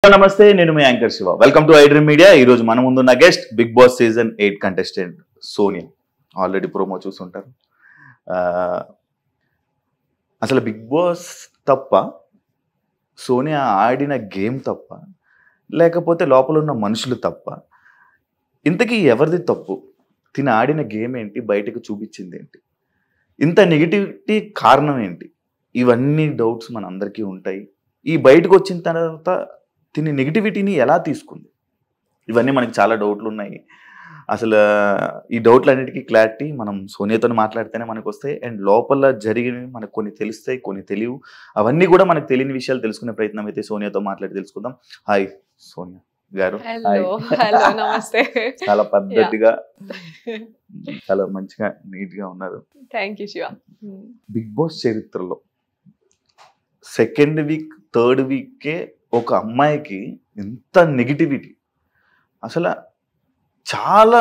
నమస్తే, నేను మీ anchor Shiva. Welcome to iDream media. ఈ రోజు మన ముందున్న guest Bigg Boss season 8 contestant Sonia. Already promo చూసుంటారు. అసలు బిగ్ బాస్ తప్ప, సోనియా ఆడిన గేమ్ తప్ప, లేకపోతే లోపల ఉన్న మనుషులు తప్ప, ఇంతకీ ఎవరిది తప్పు? తిని ఆడిన గేమ్ ఏంటి, బయటకు చూపించింది ఏంటి, ఇంత నెగిటివిటీ కారణం ఏంటి? ఇవన్నీ డౌట్స్ మనందరికీ ఉంటాయి. ఈ బయటకు వచ్చిన తర్వాత తిని నెగిటివిటీని ఎలా తీసుకుంది, ఇవన్నీ మనకి చాలా డౌట్లు ఉన్నాయి. అసలు ఈ డౌట్లన్నిటికీ క్లారిటీ మనం సోనియాతో మాట్లాడితేనే మనకు వస్తాయి. అండ్ లోపల జరిగినవి మనకు కొన్ని తెలుస్తాయి, కొన్ని తెలియవు. అవన్నీ కూడా మనకు తెలియని విషయాలు తెలుసుకునే ప్రయత్నం అయితే సోనియాతో మాట్లాడి తెలుసుకుందాం. హాయ్ సోనియా గారు. నమస్తే. చాలా పద్ధతిగా, చాలా మంచిగా, నీట్ గా ఉన్నారు. Thank you Shiva. Big boss చరిత్రలో సెకండ్ వీక్, థర్డ్ వీకే ఒక అమ్మాయికి ఎంత నెగిటివిటీ, అసలు చాలా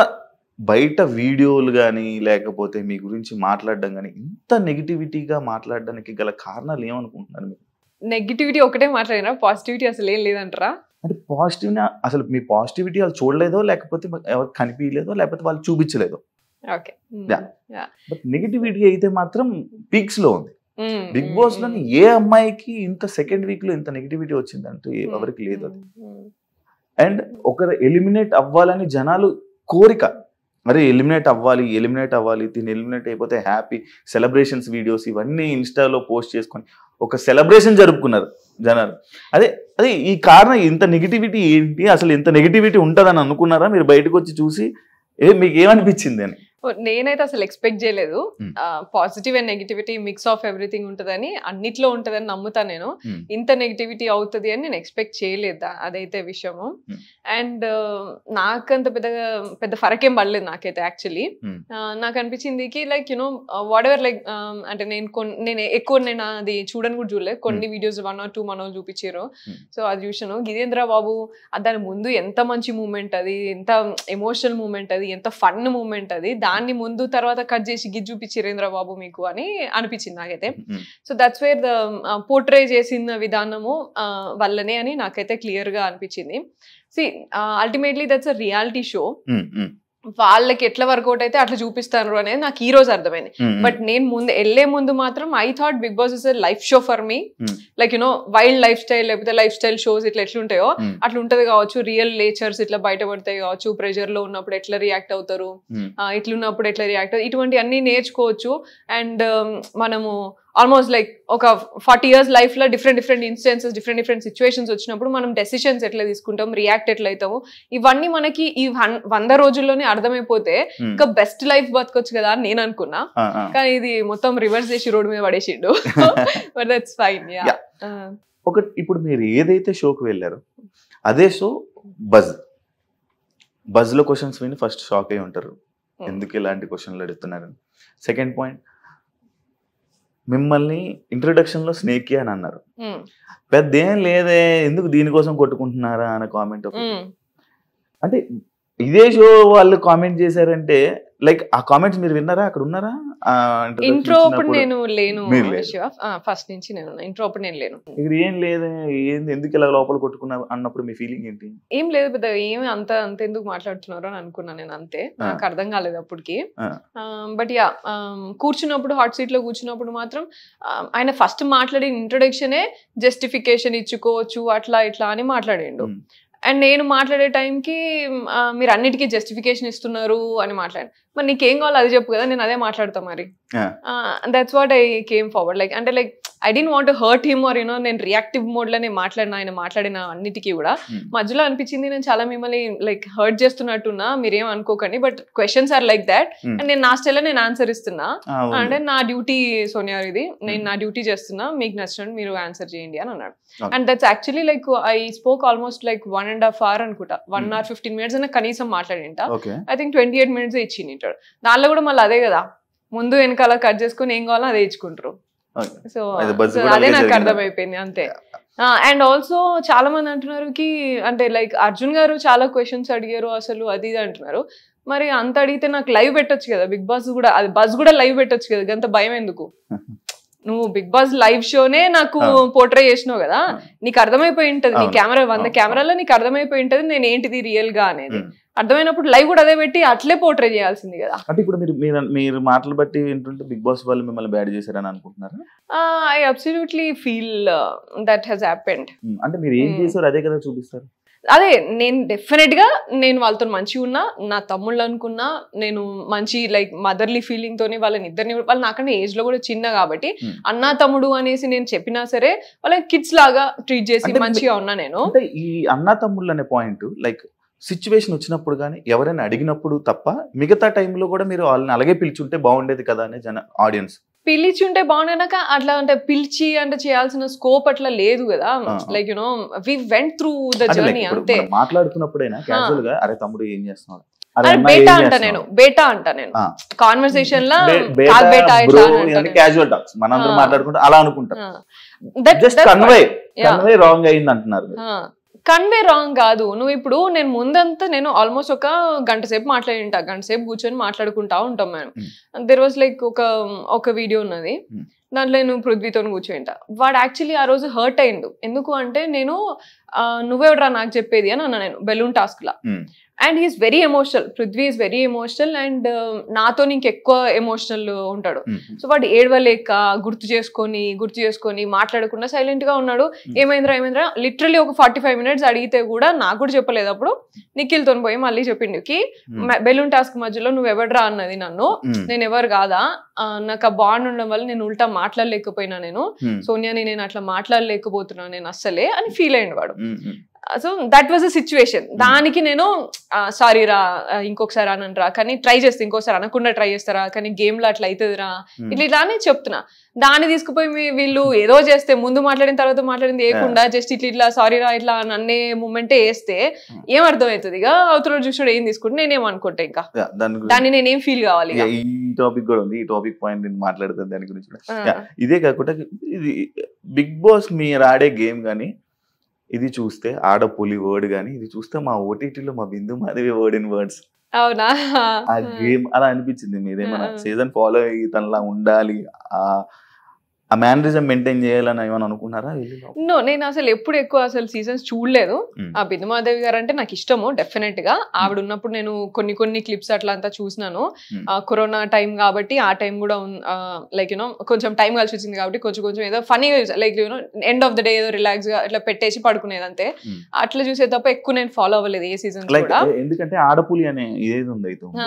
బయట వీడియోలు కానీ లేకపోతే మీ గురించి మాట్లాడడం కానీ ఇంత నెగిటివిటీగా మాట్లాడడానికి గల కారణాలు ఏమనుకుంటున్నారు మీరు? నెగిటివిటీ ఒకటే మాట్లాడినా, పాజిటివిటీ అసలు ఏం లేదంటారా? అంటే పాజిటివ్నా, అసలు మీ పాజిటివిటీ వాళ్ళు చూడలేదో, లేకపోతే ఎవరు కనిపించలేదో, లేకపోతే వాళ్ళు చూపించలేదో. ఓకే, బట్ నెగిటివిటీ అయితే మాత్రం పీక్స్ లో ఉంది. బిగ్ బాస్ లోని ఏ అమ్మాయికి ఇంత సెకండ్ వీక్ లో ఇంత నెగిటివిటీ వచ్చిందంటూ ఎవరికి లేదు అది. అండ్ ఒకరు ఎలిమినేట్ అవ్వాలని జనాలు కోరిక, మరి ఎలిమినేట్ అవ్వాలి, దీన్ని ఎలిమినేట్ అయిపోతే హ్యాపీ సెలబ్రేషన్స్ వీడియోస్ ఇవన్నీ ఇన్స్టాలో పోస్ట్ చేసుకొని ఒక సెలబ్రేషన్ జరుపుకున్నారు జనాలు. అదే ఈ కారణం, ఇంత నెగిటివిటీ ఏంటి, అసలు ఇంత నెగిటివిటీ ఉంటుందని అనుకున్నారా మీరు బయటకు వచ్చి చూసి? మీకు ఏమనిపించింది అని? నేనైతే అసలు ఎక్స్పెక్ట్ చేయలేదు. Positive and negativity mix of everything ఉంటుందని, అన్నిట్లో ఉంటుందని నమ్ముతాను నేను. ఇంత నెగిటివిటీ అవుతుంది అని నేను ఎక్స్పెక్ట్ చేయలేదు, అదైతే విషయము. అండ్ నాకంత పెద్ద ఫరకేం పడలేదు నాకైతే. యాక్చువల్లీ నాకు అనిపించింది కి like you know what ever, like అంటే నేను ఎక్కువ అది చూడని కూడా చూడలేదు. కొన్ని వీడియోస్ 1 or 2 మనోళ్ళు చూపించారు, సో అది చూసాను. గిదేంద్ర బాబు దాని ముందు ఎంత మంచి మూమెంట్ అది, ఎంత ఎమోషనల్ మూమెంట్ అది, ఎంత ఫన్ మూమెంట్ అది, దాన్ని ముందు తర్వాత కట్ చేసి గిజ్ చూపించిరేంద్ర బాబు మీకు అని అనిపించింది నాకైతే. So that's where the portray చేసిన విధానము వల్లనే అని నాకైతే క్లియర్ గా అనిపించింది. C ultimately that's a reality show. వాళ్ళకి ఎట్లా వర్కౌట్ అయితే అట్లా చూపిస్తారు అనేది నాకు ఈ రోజు అర్థమైంది. బట్ నేను వెళ్లే ముందు మాత్రం I thought big boss is a life show for me. Like you know wild life style, లేకపోతే లైఫ్ స్టైల్ షోస్ ఇట్లా ఎట్లుంటాయో అట్లా ఉంటది కావచ్చు. రియల్ నేచర్స్ ఇట్లా బయటపడతాయి కావచ్చు. ప్రెజర్ లో ఉన్నప్పుడు ఎట్లా రియాక్ట్ అవుతారు, ఇట్లున్నప్పుడు ఎట్లా రియాక్ట్ అవుతారు, ఇటువంటి అన్ని నేర్చుకోవచ్చు. అండ్ మనము ఆల్మోస్ట్ లైక్ ఒక 40 years లైఫ్ లో డిఫరెంట్ ఇన్స్టెన్సెస్, డిఫరెంట్ సిచ్యువేషన్స్ వచ్చినప్పుడు మనం డెసిషన్స్ ఎట్లా తీసుకుంటాం, రియాక్ట్ ఎట్లా అవుతాము, ఇవన్నీ మనకి ఈ 100 రోజుల్లోనే అర్థమైపోతే ఇంకా బెస్ట్ లైఫ్ బతకొచ్చు కదా అని నేను అనుకున్నా. కానీ ఇది మొత్తం రివర్స్ చేసి రోడ్డు మీద పడేసిండు. But that's fine. ఇప్పుడు మీరు ఏదైతే షోకి వెళ్ళారో అదే షో బజ్ లో క్వశ్చన్స్ విని ఫస్ట్ షాక్ అయి ఉంటారు, ఎందుకు ఇలాంటి క్వశ్చన్లు అడుగుతున్నారని. సెకండ్ పాయింట్, మిమ్మల్ని ఇంట్రొడక్షన్ లో స్నేకి అని అన్నారు. పెద్ద ఏం లేదే, ఎందుకు దీనికోసం కొట్టుకుంటున్నారా అనే కామెంట్. అంటే ఇదే షో వాళ్ళు కామెంట్ చేశారంటే, లైక్ ఆ కామెంట్స్ మీరు విన్నారా, అక్కడ ఉన్నారా? ఇంట్రో అప్పుడు నేను లేను, ఫస్ట్ నుంచి నేను ఇంట్రో అప్పుడు నేను లేను. ఇక్కడ ఏం లేదే, ఎందుకు ఇలా లోపల కొట్టుకున్నారు అన్నప్పుడు మీ ఫీలింగ్ ఏంటి? ఏం లేదు పెద్ద, ఏమి అంత ఎందుకు మాట్లాడుతున్నారు అని అనుకున్నాను నేను, అంతే. నాకు అర్థం కాలేదు అప్పటికి. బట్ యా, కూర్చున్నప్పుడు హాట్ సీట్ లో కూర్చున్నప్పుడు మాత్రం ఆయన ఫస్ట్ మాట్లాడిన ఇంట్రొడక్షనే జస్టిఫికేషన్ ఇచ్చుకోవచ్చు అట్లా ఇట్లా అని మాట్లాడిండు. అండ్ నేను మాట్లాడే టైంకి మీరు అన్నిటికీ జస్టిఫికేషన్ ఇస్తున్నారు అని మాట్లాడాను. మరి నీకేం కావాలో అది చెప్పు కదా, నేను అదే మాట్లాడతా మరి. That's what I came forward. Like అంటే like I don't want to hurt him or you know, నేను రియాక్టివ్ మోడ్ లోనే ఆయన మాట్లాడిన అన్నిటికీ కూడా మధ్యలో అనిపించింది నేను చాలా మిమ్మల్ని లైక్ హర్ట్ చేస్తున్నట్టున్నా, మీరేం అనుకోకండి, but questions are like that and నేను నా స్టైల్లో నేను ఆన్సర్ ఇస్తున్నా. అంటే నా డ్యూటీ సోనియా, ఇది నేను నా డ్యూటీ చేస్తున్నా, మీకు నచ్చినట్టు మీరు ఆన్సర్ చేయండి అని అన్నాడు. And that's actually like I spoke almost like 1.5 hours అనుకుంటా, 1 hour 15 minutes అన్న కనీసం మాట్లాడింట. ఐ థింక్ 28 minutes ఇచ్చింది. దానిలో కూడా మళ్ళీ అదే కదా, ముందు వెనకాల కట్ చేసుకుని ఏం కావాలో అదే ఇచ్చుకుంటారు. సో అదే నాకు అర్థమైపోయింది, అంతే. అండ్ ఆల్సో చాలా మంది అంటున్నారు కి అంటే లైక్ అర్జున్ గారు చాలా క్వశ్చన్స్ అడిగారు అసలు అది ఇది అంటున్నారు. మరి అంత అడిగితే నాకు లైవ్ పెట్టొచ్చు కదా, బిగ్ బాస్ కూడా, అది బజ్ కూడా లైవ్ పెట్టొచ్చు కదా, అంత భయం ఎందుకు? నువ్వు బిగ్ బాస్ లైవ్ షోనే నాకు పోర్ట్రే చేసినావు కదా, నీకు అర్థమైపోయి ఉంటది, నీ కెమెరా 100 కెమెరాలో నీకు అర్థమైపోయి ఉంటది నేను ఏంటిది రియల్ గా అనేది. అర్థమైనప్పుడు లైవ్ కూడా అదే పెట్టి అట్లే పోర్ట్రే చేయాల్సింది కదా. అంటే ఇప్పుడు మీరు మాటలు బట్టి ఏంటంటే బిగ్ బాస్ వాళ్ళు మిమ్మల్ని బ్యాడ్ చేశారని అనుకుంటున్నారు? I absolutely feel that he's happened. అంటే మీరు ఏం చేశారు అదే కదా చూపిస్తారు. అదే నేను డెఫినెట్ గా నేను వాళ్ళతో మంచిగా ఉన్నా, నా తమ్ముళ్ళు అనుకున్నా, నేను మంచి లైక్ మదర్లీ ఫీలింగ్ తోని వాళ్ళని ఇద్దరిని, వాళ్ళు నాకన్నా ఏజ్ లో కూడా చిన్న కాబట్టి అన్నా తమ్ముడు అనేసి నేను చెప్పినా సరే వాళ్ళకి కిడ్స్ లాగా ట్రీట్ చేసి మంచిగా ఉన్నా నేను. అంటే ఈ అన్నా తమ్ముళ్ళు అనే పాయింట్ లైక్ సిచ్యువేషన్ వచ్చినప్పుడు కానీ ఎవరైనా అడిగినప్పుడు తప్ప మిగతా టైంలో కూడా మీరు వాళ్ళని అలాగే పిలిచుంటే బాగుండేది కదా అనే ఆడియన్స్. పిలిచి ఉంటే బాగున్నాక అట్లా అంటే పిలిచి అంటే చేయాల్సిన స్కోప్ అట్లా లేదు కదా. Like you know we went through the journey అంతే. మాట్లాడుతున్నప్పుడైనా క్యాజువల్ గా అరే తమ్ముడు ఏం చేస్తున్నాడు, బేటా అంట నేను కాన్వర్సేషన్ లా క్యాజువల్ టాక్స్ మనందరం మాట్లాడుకుంటే అలా అనుకుంటాం. జస్ట్ కన్వే రాంగ్ అయింది అంటున్నారు. కన్వే రాంగ్ కాదు. నువ్వు ఇప్పుడు నేను ముందంతా నేను ఆల్మోస్ట్ ఒక గంట సేపు మాట్లాడింటా, గంట సేపు కూర్చొని మాట్లాడుకుంటా ఉంటాం మేము. దెర్ వాజ్ లైక్ ఒక వీడియో ఉన్నది, దాంట్లో నేను పృథ్వీతో కూర్చోంట. వాడు యాక్చువల్లీ ఆ రోజు హర్ట్ అయిండు. ఎందుకు అంటే నేను నువ్వెవడరా నాకు చెప్పేది అని అన్నా నేను balloon task law. And he's very emotional, Prithvi is very emotional and నాతో ఇంకెక్కువ ఎమోషనల్ ఉంటాడు. సో వాడు ఏడవలేక గుర్తు చేసుకొని మాట్లాడకుండా సైలెంట్ గా ఉన్నాడు. ఏమైందిరా లిటరలీ ఒక 45 minutes అడిగితే కూడా నాకు కూడా చెప్పలేదు. అప్పుడు నిఖిల్తో పోయి మళ్ళీ చెప్పిండు కి బెలూన్ టాస్క్ మధ్యలో నువ్వు ఎవడరా అన్నది నన్ను, నేను ఎవరు కాదా, నాకు ఆ బాండ్ ఉండడం వల్ల నేను ఉల్టా మాట్లాడలేకపోయినా, నేను సోనియాని నేను అట్లా మాట్లాడలేకపోతున్నా నేను అస్సలే అని ఫీల్ అయ్యిండు వాడు. So that was a situation. దానికి నేను సారీ రా ఇంకొకసారి అనరా, కానీ ట్రై చేస్తే ఇంకోసారి అనకుండా ట్రై చేస్తారా, కానీ గేమ్ లో అట్లా అవుతుందిరా ఇట్లా అని చెప్తున్నా. దాన్ని తీసుకుపోయి వీళ్ళు ఏదో చేస్తే ముందు మాట్లాడిన తర్వాత మాట్లాడింది వేయకుండా జస్ట్ ఇట్లా సారీ రా ఇట్లా అన్నే మూమెంటే వేస్తే ఏం అర్థం అవుతుంది? ఇక అవతల చూసాడు ఏం తీసుకుంటే నేనేం అనుకుంటా, ఇంకా దాన్ని నేనేం ఫీల్ కావాలి. ఈ టాపిక్ కూడా ఉంది, ఈ టాపిక్ పాయింట్ నేను మాట్లాడుతాను దాని గురించి. ఇదే కాకుండా ఇది బిగ్ బాస్ మీరు ఆడే గేమ్ కానీ ఇది చూస్తే ఆడపులి వర్డ్ గానీ ఇది చూస్తే మా ఓటీటీలో మా బిందు మాధవి వర్డ్ ఇన్ వర్డ్స్. అవునా? ఆ గేమ్ అలా అనిపించింది. మీరేమన్నా సీజన్ ఫాలో అయ్యి తనలా ఉండాలి, ఆ మేనరిజం మెయింటైన్ చేయాలని ఏమైనా అనుకున్నారా? నో, నేను అసలు ఎప్పుడు ఎక్కువ అసలు సీజన్స్ చూడలేదు. ఆ బిందుమాధవి గారు అంటే నాకు ఇష్టము డెఫినెట్ గా. ఆవిడ ఉన్నప్పుడు నేను కొన్ని క్లిప్స్ అట్లా అంతా చూసినాను. కరోనా టైం కాబట్టి ఆ టైం కూడా లైక్ యూనో కొంచెం టైం కలిసి వచ్చింది కాబట్టి కొంచెం ఏదో funny like you know end of the day ఏదో రిలాక్స్ గా ఇట్లా పెట్టేసి పడుకునేది అంతే. అట్లా చూసే తప్ప ఎక్కువ నేను ఫాలో అవ్వలేదు ఏ సీజన్ కూడా. ఎందుకంటే ఆడపులి అనే ఏది ఉంది అయితే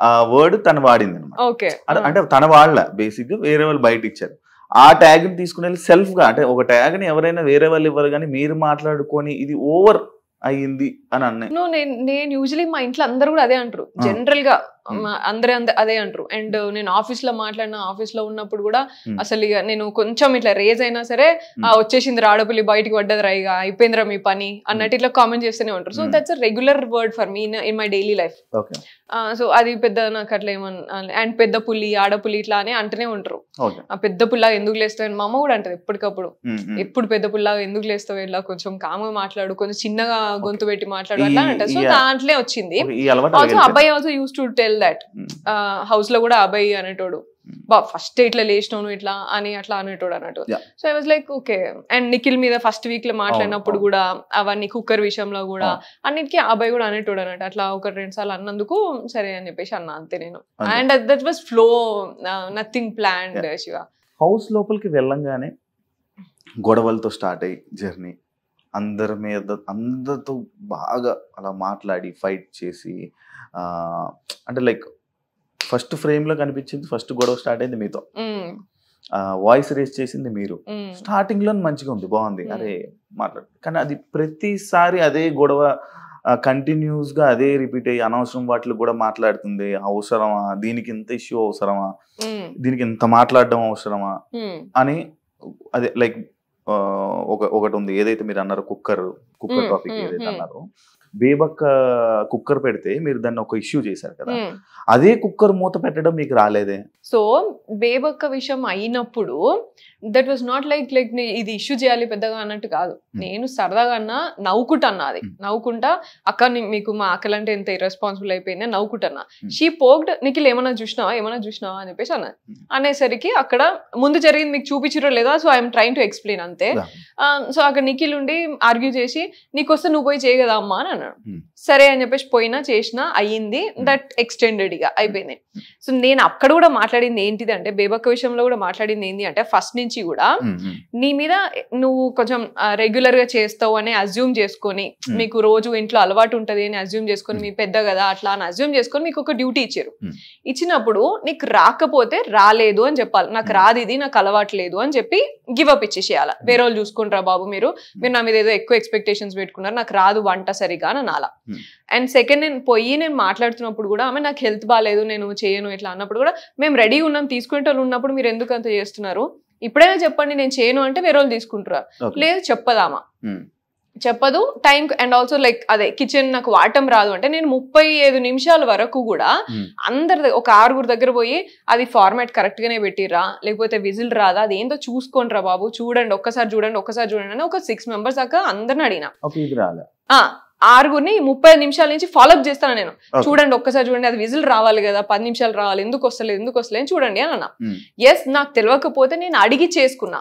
ఆ వర్డ్ తను వాడింది అనమాట. ఓకే, అంటే తన వాళ్ళ బేసిక్ గా వేరే వాళ్ళు బయట ఇచ్చారు. ఆ ట్యాగ్ ని తీసుకునే సెల్ఫ్ గా, అంటే ఒక ట్యాగ్ ని ఎవరైనా వేరే వాళ్ళు ఇవ్వరు కానీ మీరు మాట్లాడుకొని ఇది ఓవర్ అయ్యింది అని అన్నాయి. నేను యూజువలీ మా ఇంట్లో అందరు కూడా అదే అంటారు, జనరల్ గా అందరూ అదే అంటారు. అండ్ నేను ఆఫీస్ లో ఆఫీస్ లో ఉన్నప్పుడు కూడా అసలు ఇక నేను కొంచెం ఇట్లా రేజ్ అయినా సరే వచ్చేసింది రాడపులి బయటికి పడ్డదిరా ఇక అయిపోయిందిరా మీ పని అన్నట్టు ఇట్లా కామెంట్ చేస్తూనే ఉంటారు. So that's a regular word for me in my daily life. So అది పెద్ద నాకు అట్లా ఏమన్నా అండ్ పెద్ద పులి ఆడపులి ఇట్లా అని అంటూనే ఉంటారు. ఆ పెద్ద పుల్లాగా ఎందుకు లేస్తావు, మా అమ్మ కూడా అంటది ఎప్పటికప్పుడు, ఎప్పుడు పెద్ద పుల్లాగా ఎందుకు లేస్తావు, ఇలా కొంచెం కామ్గా మాట్లాడు, కొంచెం చిన్నగా గొంతు పెట్టి మాట్లాడు అట్లా అంటారు. సో దాంట్లో వచ్చింది. ఆల్సో అబ్బాయి also use to tell that house లో కూడా అబ్బాయి అనేటోడు ఫస్ట్ ఇట్లా లేచినాను ఇట్లా అని అట్లా అనేటోడు అన్నట్టు. So I was like okay. And Nikhil మీద ఫస్ట్ వీక్ లో మాట్లాడినప్పుడు కూడా అవన్నీ కుక్కర్ విషయంలో కూడా అన్నిటికీ అబ్బాయి కూడా అనేటోడు అన్నట్టు. అట్లా 1-2 సార్లు అన్నందుకు సరే అని చెప్పేసి అన్నా అంతే నేను. And that was flow, nothing planned. Shiva house లోపలికి వెళ్ళంగానే గొడవలతో స్టార్ట్ అయ్యి జర్నీ అందరితో బాగా అలా మాట్లాడి ఫైట్ చేసి, అంటే లైక్ ఫస్ట్ ఫ్రేమ్ లో కనిపించింది, ఫస్ట్ గొడవ స్టార్ట్ అయింది మీతో, వాయిస్ రేస్ చేసింది మీరు. స్టార్టింగ్ లో మంచిగా ఉంది, బాగుంది, అరే మాట్లాడు. కానీ అది ప్రతిసారి అదే గొడవ కంటిన్యూస్ గా అదే రిపీట్ అయ్యి అనవసరం వాటిలో కూడా మాట్లాడుతుంది. అవసరమా దీనికి ఇంత ఇష్యూ, అవసరమా దీనికి ఇంత మాట్లాడడం అవసరమా అని. అదే లైక్ ఒకటి ఉంది ఏదైతే మీరు అన్నారు కుక్కర్ టాపిక్ ఏదైతే అన్నారో, బేబక్క కుక్కర్ పెడితే మీరు దాన్ని ఒక ఇష్యూ చేశారు కదా, అదే కుక్కర్ మూత పెట్టడం మీకు రాలేదే? సో బేబక్క విషయం అయినప్పుడు దట్ వాస్ నాట్ లైక్ ఇది ఇష్యూ చేయాలి పెద్దగా అన్నట్టు కాదు. నేను సరదాగా నవ్వుకుంటున్నా, అది నవ్వుకుంటా అక్క మీకు మా అక్కలంటే ఎంత ఇర్రెస్పాన్సిబుల్ అయిపోయింది నవ్వుకుంటున్నా. షీ పోక్డ్, నిఖిల్ ఏమన్నా చూసినావా అని చెప్పేసి అన్నది. అనేసరికి అక్కడ ముందు జరిగింది మీకు చూపించరో లేదా, so I'm trying to explain అంతే. సో అక్కడ నిఖిల్ ఉండి ఆర్గ్యూ చేసి నీకు వస్తే నువ్వు పోయి చేయగదా అమ్మా అని అన్నాడు. సరే అని చెప్పేసి పోయినా చేసినా అయ్యింది, దట్ ఎక్స్టెండెడ్ గా అయిపోయింది. సో నేను అక్కడ కూడా మాట్లాడింది ఏంటిది అంటే, బేబక్క విషయంలో కూడా మాట్లాడింది ఏంటి అంటే, ఫస్ట్ నుంచి కూడా నీ మీద నువ్వు కొంచెం రెగ్యులర్ గా చేస్తావు అని అజ్యూమ్ చేసుకొని, మీకు రోజు ఇంట్లో అలవాటు ఉంటది అని అజ్యూమ్ చేసుకొని, మీ పెద్ద కదా అట్లా అని అజ్యూమ్ చేసుకొని మీకు ఒక డ్యూటీ ఇచ్చారు. ఇచ్చినప్పుడు నీకు రాకపోతే రాలేదు అని చెప్పాలి, నాకు రాదు ఇది, నాకు అలవాటు లేదు అని చెప్పి గివ్ అప్ ఇచ్చేసేయాలి. వేరే వాళ్ళు చూసుకుంటారా బాబు, మీరు నా మీద ఏదో ఎక్కువ ఎక్స్పెక్టేషన్స్ పెట్టుకున్నారు, నాకు రాదు వంట సరిగా అని అనాలా. అండ్ సెకండ్, నేను మాట్లాడుతున్నప్పుడు కూడా ఆమె నాకు హెల్త్ బాగాలేదు నేను చేయను ఇట్లా అన్నప్పుడు కూడా, మేము రెడీ ఉన్నాం తీసుకునే వాళ్ళు ఉన్నప్పుడు మీరు ఎందుకు అంత చేస్తున్నారు, ఇప్పుడైనా చెప్పండి నేను చేయను అంటే వేరే వాళ్ళు తీసుకుంటారా, లేదు చెప్పదామా, చెప్పదు టైం. అండ్ ఆల్సో లైక్ అదే కిచెన్ నాకు వాడటం రాదు అంటే, నేను 35 నిమిషాల వరకు కూడా అందరి ఒక 6 దగ్గర పోయి అది ఫార్మాట్ కరెక్ట్ గానే పెట్టిరా, లేకపోతే విజిల్ రాదా, అది ఏందో చూసుకోండి రా బాబు, చూడండి ఒక్కసారి చూడండి అని ఒక 6 మెంబర్స్ దాకా అందరిని అడిగినా. 6 35 నిమిషాల నుంచి ఫాలోఅప్ చేస్తాను నేను. చూడండి ఒక్కసారి చూడండి, అది విజిల్ రావాలి కదా, 10 నిమిషాలు రావాలి, ఎందుకు వస్తలేదు చూడండి అని అన్నా. ఎస్, నాకు తెలియకపోతే నేను అడిగి చేసుకున్నా,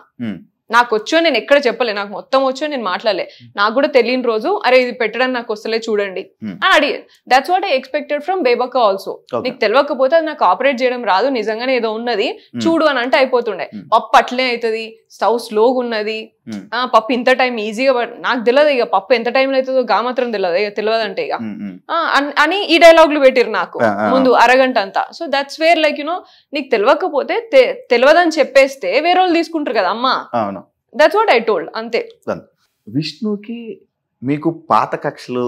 నాకు వచ్చో నేను ఎక్కడ చెప్పలే, నాకు మొత్తం వచ్చో నేను మాట్లాడలే, నాకు కూడా తెలియని రోజు అరే ఇది పెట్టడానికి నాకు వస్తలే చూడండి అని అడిగి. That's what I expected from Bebakka also. నీకు తెలియకపోతే అది నాకు ఆపరేట్ చేయడం రాదు, నిజంగానే ఏదో ఉన్నది చూడు అని అంటే అయిపోతుండే. పప్పు అట్లే అవుతుంది, స్టవ్ స్లోగా ఉన్నది, పప్పు ఇంత టైం ఈజీగా, నాకు తెలియదు ఇక పప్పు ఎంత టైంలో అవుతుందో గా మాత్రం తెలియదు, ఇక తెలియదంటే ఇక అని ఈ డైలాగులు పెట్టిరు నాకు ముందు అరగంట అంతా. సో దట్స్ వేర్ లైక్ నీకు తెలియకపోతే తెలియదని చెప్పేస్తే వేరే వాళ్ళు తీసుకుంటారు కదా అమ్మా. దట్స్ వాట్ ఐ టోల్డ్ అంతే. విష్ణుకి మీకు పాత కక్షలు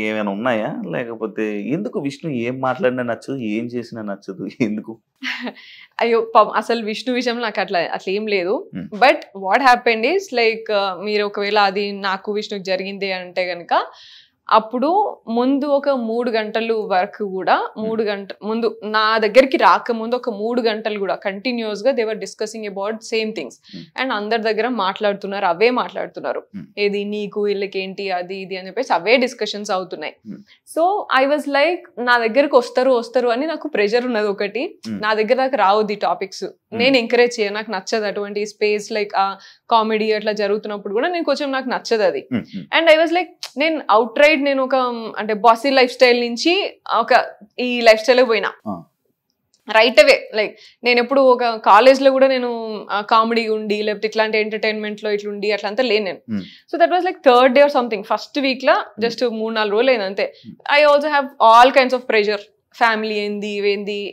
ఏమైనా ఉన్నాయా, లేకపోతే ఎందుకు విష్ణు ఏం మాట్లాడినా నచ్చదు, ఏం చేసినా నచ్చదు ఎందుకు? అయ్యో అసలు విష్ణు విషయంలో నాకు అట్లా ఏం లేదు. But what happened is like, మీరు ఒకవేళ అది నాకు విష్ణుకి జరిగింది అంటే గనక, అప్పుడు ముందు ఒక 3 గంటలు వరకు కూడా, 3 గంటల ముందు నా దగ్గరికి రాకముందు ఒక 3 గంటలు కూడా కంటిన్యూస్ గా they were discussing about same things. And అందరి దగ్గర మాట్లాడుతున్నారు, అవే మాట్లాడుతున్నారు, ఏది నీకు వీళ్ళకి ఏంటి అది ఇది అని చెప్పేసి అవే డిస్కషన్స్ అవుతున్నాయి. సో ఐ వాజ్ లైక్, నా దగ్గరకు వస్తారు అని నాకు ప్రెషర్ ఉన్నది ఒకటి, నా దగ్గర దాకా రావద్దు ఈ టాపిక్స్, నేను ఎంకరేజ్ చేయను, నాకు నచ్చదు అటువంటి స్పేస్, లైక్ కామెడీ అట్లా జరుగుతున్నప్పుడు కూడా నేను కొంచెం నాకు నచ్చదు అది. అండ్ ఐ వాజ్ లైక్, నేను అవుట్ రైట్ నేను ఒక అంటే బాసీ లైఫ్ స్టైల్ నుంచి ఒక ఈ లైఫ్ స్టైల్ పోయినా రైట్ అవే. లైక్ నేను ఎప్పుడు ఒక కాలేజ్ లో కూడా నేను కామెడీ ఉండి లేకపోతే ఇట్లాంటి ఎంటర్టైన్మెంట్ లో ఇట్లుండి అట్లా అంతా లేను నేను. So that was like 3rd day or something, first week law just 3-4 రోజులు అయింది అంతే. I also have all kinds of pressure, family ఏంది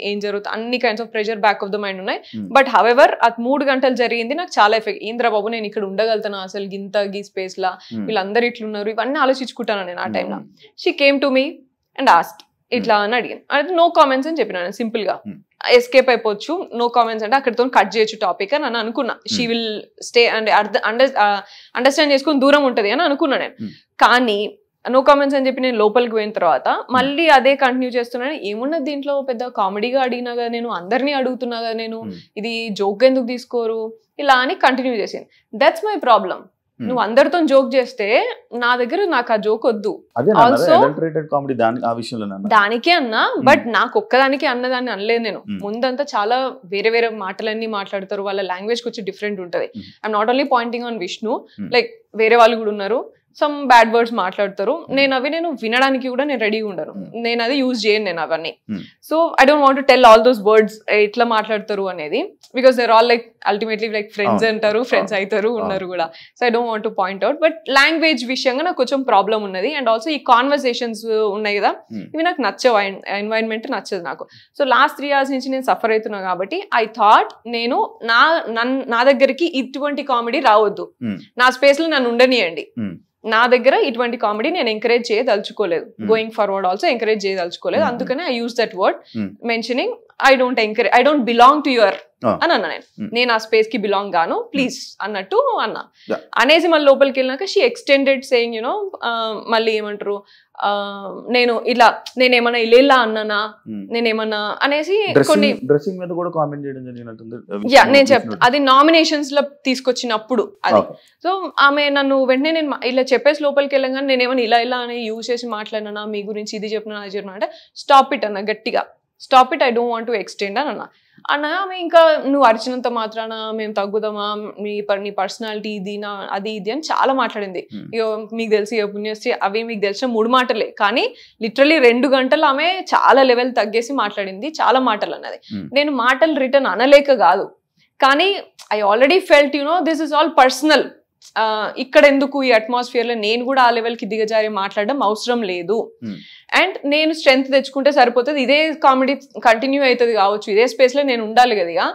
ఏం జరుగుతుంది అన్ని kinds of pressure back of the mind ఉన్నాయి. బట్ హవెవర్ అది 3 గంటలు జరిగింది నాకు చాలా ఎఫెక్ట్. ఇంద్ర బాబు నేను ఇక్కడ ఉండగలుగుతాను అసలు గింత గీ స్పేస్ లా, వీళ్ళందరూ ఇట్లున్నారు, ఇవన్నీ ఆలోచించుకుంటాను నేను ఆ టైంలో. She came to me and asked ఇట్లా అని అడిగాను. అయితే నో కామెంట్స్ అని చెప్పిన, సింపుల్ గా ఎస్కేప్ అయిపోవచ్చు, నో కామెంట్స్ అంటే అక్కడితో కట్ చేయొచ్చు టాపిక్ అని నేను అనుకున్నా. She will stay and understand చేసుకుని దూరం ఉంటది అని అనుకున్నా నేను. కానీ నో కామెంట్స్ అని చెప్పి నేను లోపలికి పోయిన తర్వాత మళ్ళీ అదే కంటిన్యూ చేస్తున్నాను. ఏమున్నది దీంట్లో, పెద్ద కామెడీగా అడిగినా కదా నేను, అందరినీ అడుగుతున్నా కదా నేను, ఇది జోక్ ఎందుకు తీసుకోరు ఇలా అని కంటిన్యూ చేసింది. That's my problem. నువ్వు అందరితో జోక్ చేస్తే నా దగ్గర నాకు ఆ జోక్ వద్దు. ఆల్సో దానికే అన్నా, బట్ నాకు ఒక్కదానికి అన్నదాన్ని అనలేదు నేను. ముందంతా చాలా వేరే వేరే మాటలన్నీ మాట్లాడతారు, వాళ్ళ లాంగ్వేజ్ కొంచెం డిఫరెంట్ ఉంటది. I'm not only pointing on Vishnu, like వేరే వాళ్ళు కూడా ఉన్నారు, సమ్ బ్యాడ్ వర్డ్స్ మాట్లాడతారు. నేను వినడానికి కూడా నేను రెడీగా ఉండను, నేను అది యూజ్ చేయను నేను అవన్నీ. So I don't want to tell all those words ఎట్లా మాట్లాడతారు అనేది, because they're all like ultimately like friends అంటారు, ఫ్రెండ్స్ అవుతారు, ఉన్నారు కూడా. So I don't want to point out. But language విషయంగా నాకు కొంచెం ప్రాబ్లం ఉన్నది. అండ్ ఆల్సో ఈ కాన్వర్సేషన్స్ ఉన్నాయి కదా, ఇవి నాకు నచ్చవు, ఎన్వైరన్మెంట్ నచ్చదు నాకు. సో లాస్ట్ 3 years నుంచి నేను సఫర్ అవుతున్నా కాబట్టి ఐ థాట్ నేను నా దగ్గరికి ఇటువంటి కామెడీ రావద్దు, నా స్పేస్ లో నన్ను ఉండనియండి, నా దగ్గర ఇటువంటి కామెడీ నేను ఎంకరేజ్ చేయదలుచుకోలేదు, గోయింగ్ ఫార్వర్డ్ ఆల్సో ఎంకరేజ్ చేయదలుచుకోలేదు. అందుకనే I use that word mentioning I don't belong to your Ah. అని అన్నా నేను ఆ స్పేస్ కి బిలాంగ్ గాను ప్లీజ్ అన్నట్టు అన్నా. Yeah. అనేసి మళ్ళీ లోపలికి వెళ్ళినాక షీ ఎక్స్టెండెడ్ సేయింగ్ యునో మళ్ళీ ఏమంటారు నేనేమన్నా ఇలా అన్నానా నేనేమన్నా అనేసి కొన్ని డ్రెస్సింగ్ మీద కూడా కామెంట్ చేయడం జరిగినట్టుంది. నేను చెప్తా అది నామినేషన్స్ లో తీసుకొచ్చినప్పుడు అది. సో ఆమె నన్ను వెంటనే నేను ఇలా చెప్పేసి లోపలికి వెళ్ళగానే నేనేమన్నా ఇలా అని యూజ్ చేసి మాట్లాడినా మీ గురించి ఇది చెప్పినా అది చెప్పినా అంటే స్టాప్ ఇట్ అన్న గట్టిగా stop it I don't want to extend అని అన్న ఆమె ఇంకా నువ్వు అరిచినంత మాత్రాన మేము తగ్గుదామా నీ పర్సనాలిటీ ఇది నా అది ఇది అని చాలా మాట్లాడింది. ఇగో మీకు తెలిసి పుణ్యశ్రీ అవి మీకు తెలిసిన 3 మాటలే కానీ లిటరలీ 2 గంటలు ఆమె చాలా లెవెల్ తగ్గేసి మాట్లాడింది, చాలా మాటలు అన్నది. నేను మాటలు రిటర్న్ అనలేక కాదు కానీ I already felt this is all personal. ఇక్కడ ఎందుకు ఈ అట్మాస్ఫియర్ లో నేను కూడా ఆ లెవెల్ కి దిగజారి మాట్లాడడం అవసరం లేదు. అండ్ నేను స్ట్రెంగ్త్ తెచ్చుకుంటే సరిపోతుంది, ఇదే కామెడీ కంటిన్యూ అవుతుంది కావచ్చు, ఇదే స్పేస్ లో నేను ఉండాలి కదా,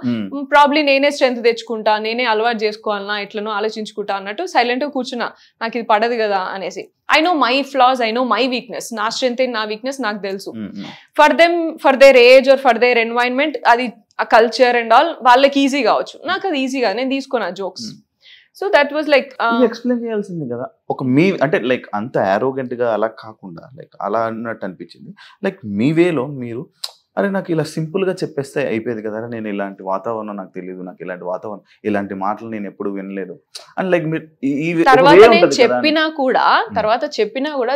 ప్రాబ్లీ నేనే స్ట్రెంగ్త్ తెచ్చుకుంటా, నేనే అలవాటు చేసుకోవాలన్నా ఎట్లనో ఆలోచించుకుంటా అన్నట్టు సైలెంట్ గా కూర్చున్నా. నాకు ఇది పడదు కదా అనేసి. I know my floss, I know my weakness, నా స్ట్రెంగ్త్ నా వీక్నెస్ నాకు తెలుసు. For their age or for their environment అది ఆ కల్చర్ అండ్ ఆల్ వాళ్ళకి ఈజీ కావచ్చు, నాకు అది ఈజీగా నేను తీసుకున్నా jokes. So that was like explain చేయాల్సింది కదా ఒక మీ అంటే లైక్ అంత ఆరోగెంట్ గా అలా కాకుండా లైక్ అలా అన్నట్టు అనిపించింది. లైక్ మీ వేలో మీరు అరే నాకు ఇలా సింపుల్ గా చెప్పేస్తే అయిపోయేది కదా, నేను ఇలాంటి వాతావరణం నాకు తెలియదు, నాకు ఇలాంటి వాతావరణం ఇలాంటి మాటలు నేను ఎప్పుడు వినలేదు అని లైక్ మీరు తర్వాత చెప్పినా కూడా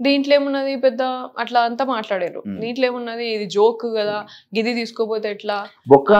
దీంట్లో ఏమున్నది పెద్ద అట్లా అంతా మాట్లాడారు. దీంట్లో ఏమున్నది ఇది జోక్ కదా, గిది తీసుకోపోతే ఎట్లా.